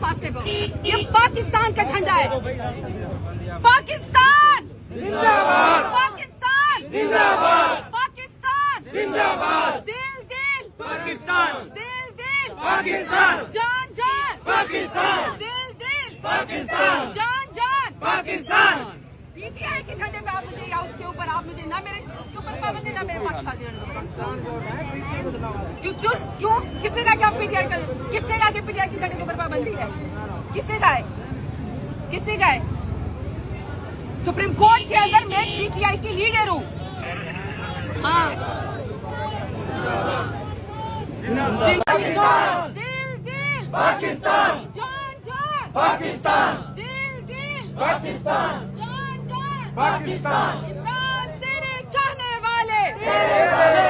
Impossible. ये पाकिस्तान का झंडा है। पाकिस्तान जिंदाबाद, पाकिस्तान जिंदाबाद, पाकिस्तान जिंदाबाद, दिल दिल पाकिस्तान, दिल दिल पाकिस्तान, जान जान पाकिस्तान, दिल दिल पाकिस्तान, जान जान पाकिस्तान। पीटीआई के झंडे पे आप मुझे या उसके ऊपर आप मुझे ना मेरे उसके ऊपर पाबंदी ना मेरे पाकिस्तान। क्यों क्यों क्यों किसने कहा कि आप पीटीआई का, किसने कहा कि पीटीआई के झंडे के ऊपर पाबंदी है? किसने कहा है? किसने कहा है? सुप्रीम कोर्ट के अंदर मैं पीटीआई की लीडर हूँ। हाँ, दिल दिल पाकिस्तान, जान जान पाकिस्तान, दिल दिल पाकिस्तान, जान जान पाकिस्तान। इमरान तेरे चाहने वाले, तेरे वाले,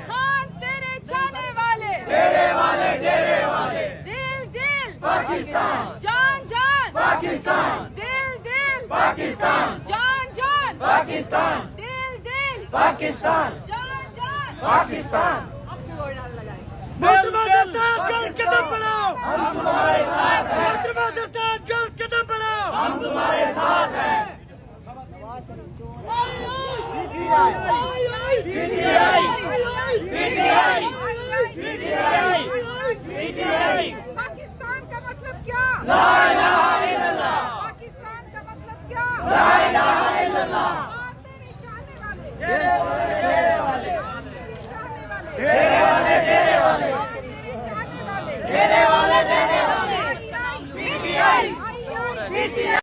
खान तेरे चाहने वाले, तेरे वाले, तेरे वाले। दिल दिल पाकिस्तान, जान जान पाकिस्तान, दिल दिल पाकिस्तान, जान जान पाकिस्तान, दिल दिल पाकिस्तान, जान जान। पाकिस्तान। अब क्यों और डाल लगाए? मोहतरमा सरकार जल्द कदम बढ़ाओ, हम तुम्हारे साथ हैं। मोहतरमा सरकार जल्द कदम बढ़ाओ, हम तुम्हारे साथ हैं। पीटीआई पाकिस्तान का मतलब क्या? ला इलाहा इल्लल्लाह, पाकिस्तान का मतलब क्या? ला इलाहा इल्लल्लाह। आप मेरे चाहने वाले, तेरे वाले, तेरे वाले, आप मेरे चाहने वाले, तेरे वाले, तेरे वाले, आप मेरे चाहने वाले, तेरे वाले, तेरे वाले। PTI PTI